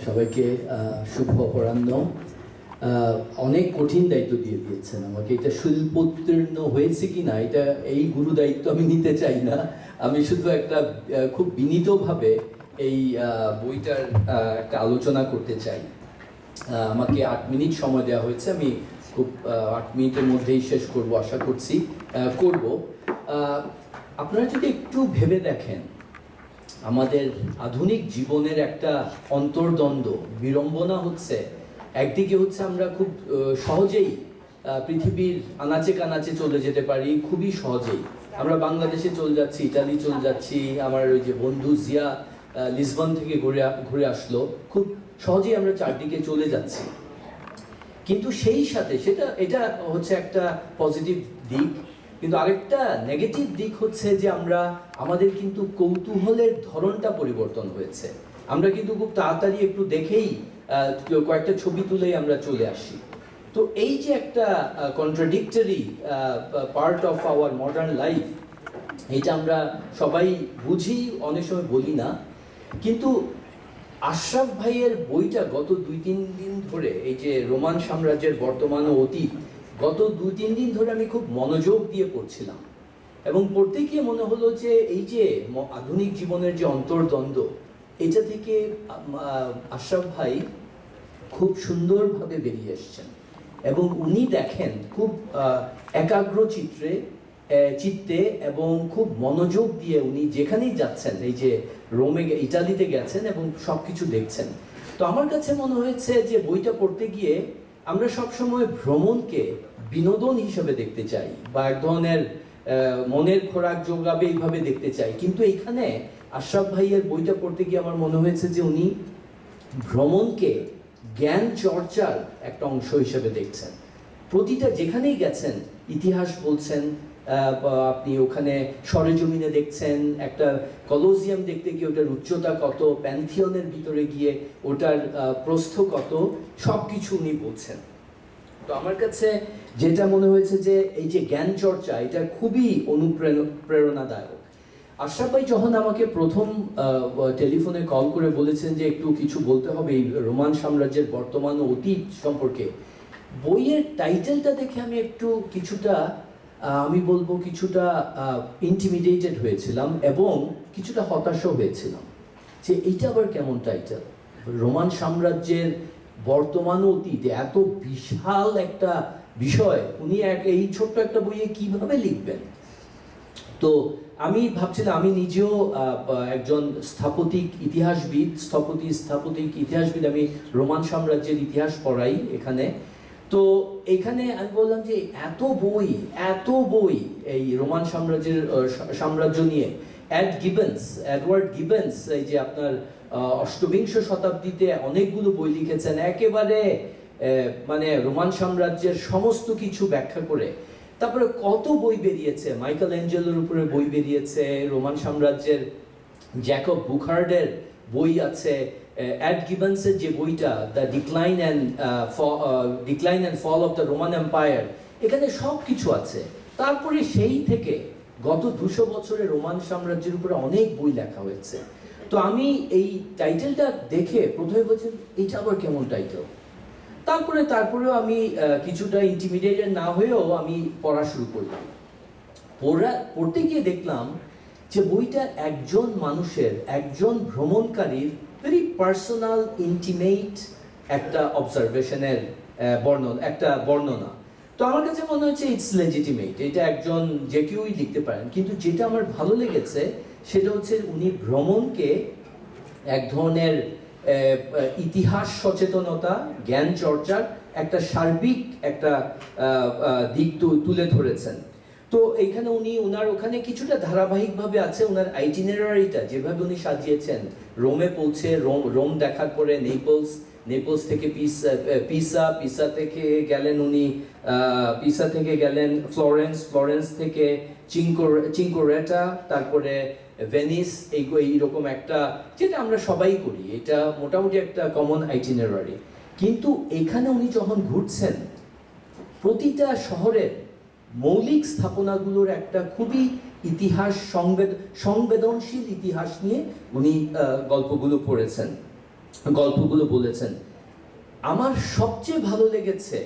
সবাইকে শুভ অপরাহ্ন। অনেক কঠিন দায়িত্ব দিয়ে দিয়েছেন আমাকে। এটা শিল্পোত্তীর্ণ হয়েছে কি না, এটা এই গুরু দায়িত্ব আমি নিতে চাই না। আমি শুধু একটা খুব বিনীতভাবে এই বইটার একটা আলোচনা করতে চাই। আমাকে 8 মিনিট সময় দেওয়া হয়েছে, আমি খুব 8 মিনিটের মধ্যেই শেষ করব আশা করছি। আপনারা যদি একটু ভেবে দেখেন, আমাদের আধুনিক জীবনের একটা অন্তর্দ্বন্দ্ব, বিড়ম্বনা হচ্ছে, একদিকে হচ্ছে আমরা খুব সহজেই পৃথিবীর আনাচে কানাচে চলে যেতে পারি, খুবই সহজেই। আমরা বাংলাদেশে চলে যাচ্ছি, ইটালি চলে যাচ্ছি, আমার ওই যে বন্ধু জিয়া লিসবন থেকে ঘুরে আসলো, খুব সহজেই আমরা চারদিকে চলে যাচ্ছি। কিন্তু সেই সাথে এটা হচ্ছে একটা পজিটিভ দিক, কিন্তু আরেকটা নেগেটিভ দিক হচ্ছে যে আমাদের কিন্তু কৌতূহলের ধরনটা পরিবর্তন হয়েছে। আমরা কিন্তু খুব তাড়াতাড়ি একটু দেখেই কয়েকটা ছবি তুলেই আমরা চলে আসি। তো এই যে একটা contradictory part of our modern life, এটা আমরা সবাই বুঝি, অনেক সময় বলি না। কিন্তু আশরাফ ভাইয়ের বইটা গত 2-3 দিন ধরে, এই যে রোমান সাম্রাজ্যের বর্তমান ও অতীত, গত 2-3 দিন ধরে আমি খুব মনোযোগ দিয়ে পড়ছিলাম, এবং পড়তে গিয়ে মনে হলো যে এই যে আধুনিক জীবনের যে অন্তর্দ্বন্দ্ব, এটা থেকে আশরাফ ভাই খুব সুন্দরভাবে বেরিয়ে এসছেন। এবং উনি দেখেন খুব একাগ্র চিত্তে এবং খুব মনোযোগ দিয়ে উনি যেখানেই যাচ্ছেন, এই যে রোমে ইটালিতে গেছেন এবং সব কিছু দেখছেন। তো আমার কাছে মনে হয়েছে যে বইটা পড়তে গিয়ে আমরা সবসময় ভ্রমণকে বিনোদন হিসেবে দেখতে চাই, বা এক ধরনের মনের খোরাক যোগাবে এইভাবে দেখতে চাই। কিন্তু এখানে আশরাফ ভাইয়ের বইটা পড়তে গিয়ে আমার মনে হয়েছে যে উনি ভ্রমণকে জ্ঞান চর্চার একটা অংশ হিসেবে দেখছেন। প্রতিটা যেখানেই গেছেন ইতিহাস বলছেন, আপনি ওখানে সরেজমিনে দেখছেন একটা কলোজিয়াম দেখতে গিয়ে ওটার উচ্চতা কত, প্যান্থিয়নের ভিতরে গিয়ে ওটার প্রস্থ কত, সব কিছু উনি বলছেন। তো আমার কাছে যেটা মনে হয়েছে যে এই যে জ্ঞান চর্চা, এটা খুবই অনুপ্রেরণাদায়ক। আশরাফ ভাই যখন আমাকে প্রথম টেলিফোনে কল করে বলেছেন যে একটু কিছু বলতে হবে এই রোমান সাম্রাজ্যের বর্তমান ও অতীত সম্পর্কে, বইয়ের টাইটেলটা দেখে আমি একটু কিছুটা আমি বলবো কিছুটা ইন্টিমিডেটেড হয়েছিলাম এবং কিছুটা হতাশও হয়েছিলাম যে এইটা আবার কেমন টাইটেল, রোমান সাম্রাজ্যের বর্তমান অতীতে এত বিশাল একটা বিষয় উনি এই ছোট্ট একটা বইয়ে কিভাবে লিখবেন। তো আমি ভাবছিলাম, আমি নিজেও একজন স্থাপতিক ইতিহাসবিদ, আমি রোমান সাম্রাজ্যের ইতিহাস পড়াই এখানে। তো এখানে আমি বললাম যে এত বই এই রোমান সাম্রাজ্য নিয়ে। এডওয়ার্ড গিবন্স, এই যে আপনার অষ্টবিংশ শতাব্দীতে অনেকগুলো বই লিখেছেন, একেবারে মানে রোমান সাম্রাজ্যের সমস্ত কিছু ব্যাখ্যা করে। তারপরে কত বই বেরিয়েছে, মাইকেল অ্যাঞ্জেলোর উপরে বই বেরিয়েছে, রোমান সাম্রাজ্যের জ্যাকব বুখার্ডের বই আছে, এড গিবন্সের যে বইটা the decline and fall of the Roman Empire, এখানে সব কিছু আছে। তারপরে সেই থেকে গত 200 বছরে রোমান সাম্রাজ্যের উপরে অনেক বই লেখা হয়েছে। তো আমি এই টাইটেলটা দেখে প্রথমে বলছি এইটা আবার কেমন টাইটেল। তারপরেও আমি কিছুটা ইন্টিমিডেটেড না হয়েও আমি পড়া শুরু করলাম। পড়তে গিয়ে দেখলাম যে বইটা একজন মানুষের, একজন ভ্রমণকারীর ভেরি পার্সোনাল ইন্টিমেট একটা অবজারভেশনের বর্ণনা। তো আমার কাছে মনে হচ্ছে ইটস লেজিটিমেট, এটা একজন যে কেউই লিখতে পারেন। কিন্তু যেটা আমার ভালো লেগেছে সেটা হচ্ছে উনি ভ্রমণকে এক ধরনের ইতিহাস সচেতনতা, জ্ঞান চর্চার একটা সার্বিক একটা দিক তুলে ধরেছেন। তো এখানে ওনার ওখানে কিছুটা ধারাবাহিকভাবে আছে, ওনার আইটিনারারিটা যেভাবে উনি সাজিয়েছেন, রোমে পৌঁছে রোম দেখার পরে নেপলস থেকে পিসা থেকে গেলেন ফ্লোরেন্স থেকে চিঙ্কোরেটা, তারপরে ভেনিস, এইরকম একটা, যেটা আমরা সবাই করি, এটা মোটামুটি একটা কমন আইটিনারারি। কিন্তু এখানে উনি যখন ঘুরছেন, প্রতিটা শহরের মৌলিক স্থাপনাগুলোর একটা খুবই সংবেদনশীল ইতিহাস নিয়ে উনি গল্পগুলো পড়েছেন। গল্পগুলো বলেছেন। আমার সবচেয়ে ভালো লেগেছে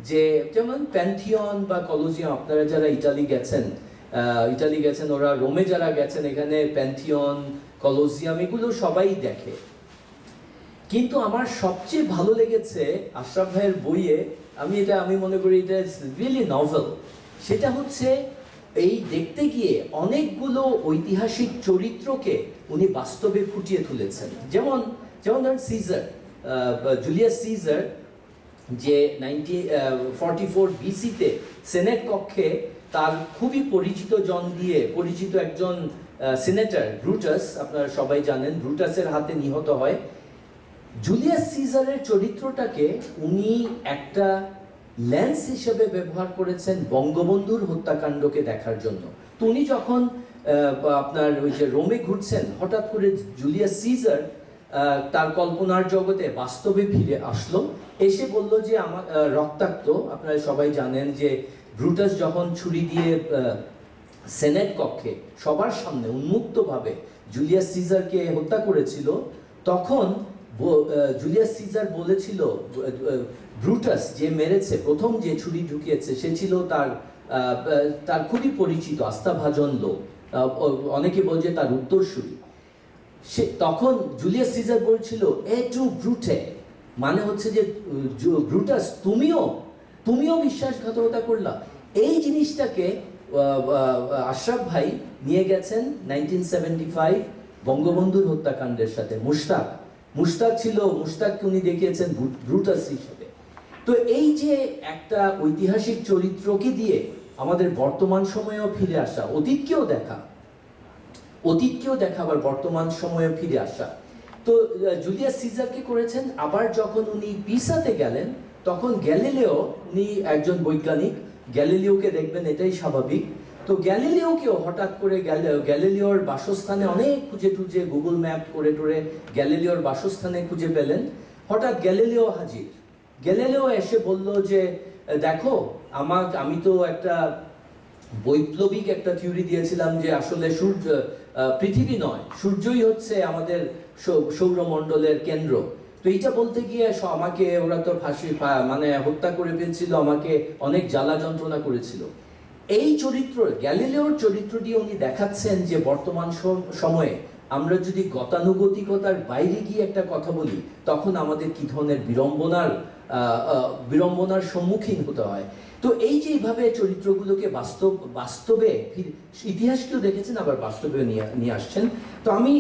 যে যেমন প্যান্থিয়ন বা কলোজিয়াম, আপনারা যারা ইটালি গেছেন, ওরা রোমে যারা গেছেন, এখানে প্যান্থিয়ন, কলোজিয়াম এগুলো সবাই দেখে। কিন্তু আমার সবচেয়ে ভালো লেগেছে আশরাফ ভাইয়ের বইয়ে, আমি মনে করি এটা রিয়েলি নভেল, সেটা হচ্ছে এই দেখতে গিয়ে অনেকগুলো ঐতিহাসিক চরিত্রকে উনি বাস্তবে ফুটিয়ে তুলেছেন। যেমন ধরেন সিজার, জুলিয়াস সিজার, যে 1944 বিসিতে সেনেট কক্ষে তার খুবই পরিচিত জন দিয়ে পরিচিত একজন সিনেটর ব্রুটাস, আপনারা সবাই জানেন, ব্রুটাসের হাতে নিহত হয়। জুলিয়াস সিজারের চরিত্রটাকে উনি একটা লেন্স হিসেবে ব্যবহার করেছেন বঙ্গবন্ধুর হত্যাকাণ্ডকে দেখার জন্য। তো উনি যখন আপনার ওই যে রোমে ঘুরছেন, হঠাৎ করে জুলিয়াস সিজার তার কল্পনার জগতে বাস্তবে ফিরে আসলো, এসে বলল যে আমার রক্তাক্ত, আপনারা সবাই জানেন যে ব্রুটাস যখন ছুরি দিয়ে সেনেট কক্ষে সবার সামনে উন্মুক্তভাবে জুলিয়াস সিজারকে হত্যা করেছিল, তখন জুলিয়াস সিজার বলেছিল ব্রুটাস যে মেরেছে, প্রথম যে ছুরি ঢুকিয়েছে, সে ছিল তার খুবই পরিচিত আস্থাভাজন লোক, অনেকে বলছে তার উত্তরসূরি। সে তখন জুলিয়াস সিজার বলছিল এ টু ব্রুটে, মানে হচ্ছে যে ব্রুটাস তুমিও বিশ্বাসঘাতকতা করলা। এই জিনিসটাকে আশরাফ ভাই নিয়ে গেছেন 1975 বঙ্গবন্ধুর হত্যাকাণ্ডের সাথে। মুশতাককে উনি দেখিয়েছেন ব্রুটাস হিসেবে। তো এই যে একটা ঐতিহাসিক চরিত্রকে দিয়ে আমাদের বর্তমান সময়েও ফিরে আসা, অতীতকেও দেখা আবার বর্তমান সময়েও ফিরে আসা। তো জুলিয়াস সিজারকে করেছেন। আবার যখন উনি পিসাতে গেলেন, তখন গ্যালিলিও, উনি একজন বৈজ্ঞানিক, গ্যালিলিওকে দেখবেন, এটাই স্বাভাবিক। তো গ্যালিলিওকেও হঠাৎ করে গ্যালিলিওর বাসস্থানে অনেক খুঁজে গুগল ম্যাপ করে গ্যালিলিওর বাসস্থানে খুঁজে পেলেন। হঠাৎ গ্যালিলিও হাজির। গ্যালিলিও এসে বলল যে দেখো, আমি তো একটা বৈপ্লবিক একটা থিওরি দিয়েছিলাম যে আসলে পৃথিবী নয়, সূর্যই হচ্ছে আমাদের সৌরমণ্ডলের কেন্দ্র। তো এইটা বলতে গিয়ে আমাকে ওরা তো হত্যা করে ফেলছিল, আমাকে অনেক জ্বালা যন্ত্রণা করেছিল। এই গ্যালিলিওর চরিত্রটি উনি দেখাচ্ছেন যে বর্তমান সময়ে আমরা যদি গতানুগতিকতার বাইরে গিয়ে একটা কথা বলি, তখন আমাদের কি ধরনের বিড়ম্বনার সম্মুখীন হতে হয়। তো এই যে এইভাবে চরিত্রগুলোকে বাস্তবে ইতিহাসকেও দেখেছেন, আবার বাস্তবে নিয়ে আসছেন। তো আমি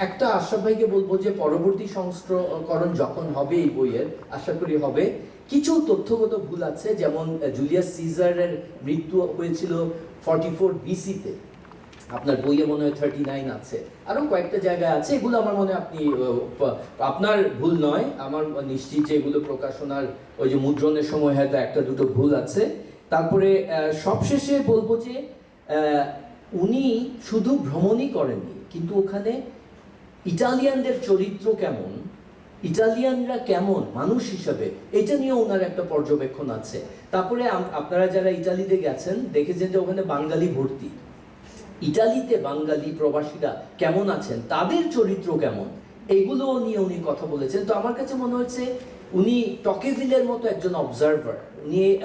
একটা আশরাফ ভাইকে বলবো যে পরবর্তী সংস্করণ যখন হবে এই বইয়ের, আশা করি হবে, কিছু তথ্যগত ভুল আছে। যেমন জুলিয়াস সিজারের মৃত্যু হয়েছিল 44 বিসিতে, আপনার বইয়ে মনে হয় 39 আছে, আরো কয়েকটা জায়গায় আছে। এগুলো আমার মনে হয় আপনার ভুল নয়, আমার নিশ্চিত যে এগুলো প্রকাশনার ওই যে মুদ্রণের সময় হয়তো একটা দুটো ভুল আছে। তারপরে সবশেষে বলবো যে উনি শুধু ভ্রমণই করেননি, কিন্তু ওখানে ইটালিয়ানদের চরিত্র কেমন, ইটালিয়ানরা কেমন মানুষ হিসাবে, এটা নিয়ে ওনার একটা পর্যবেক্ষণ আছে। তারপরে আপনারা যারা ইটালিতে গেছেন দেখেছেন যে ওখানে বাঙালি ভর্তি। ইটালিতে বাঙালি প্রবাসীরা কেমন আছেন, তাদের চরিত্র কেমন, এগুলো নিয়ে উনি কথা বলেছেন। তো আমার কাছে মনে হচ্ছে উনি টকেভিলের মতো একজন অবজারভার।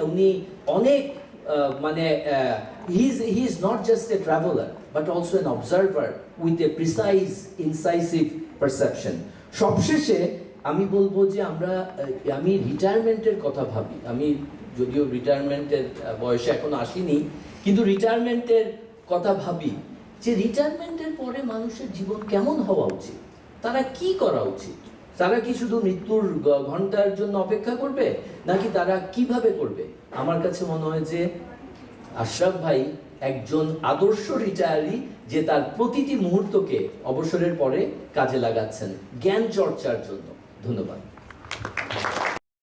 উনি অনেক he is not just a traveler but also an observer with a precise incisive perception. সবশেষে আমি বলবো যে আমি রিটায়ারমেন্টের কথা ভাবি। আমি যদিও রিটায়ারমেন্টের বয়সে এখনো আসিনি, কিন্তু রিটায়ারমেন্টের কথা ভাবি যে রিটায়ারমেন্টের পরে মানুষের জীবন কেমন হওয়া উচিত, তারা কি করা উচিত, তারা কি শুধু মৃত্যুর ঘন্টার জন্য অপেক্ষা করবে, নাকি তারা কিভাবে করবে। আমার কাছে মনে হয় যে আশরাফ ভাই একজন আদর্শ রিটায়ারি, যে তার প্রতিটি মুহূর্তকে অবসরের পরে কাজে লাগাচ্ছেন জ্ঞান চর্চার জন্য। ধন্যবাদ।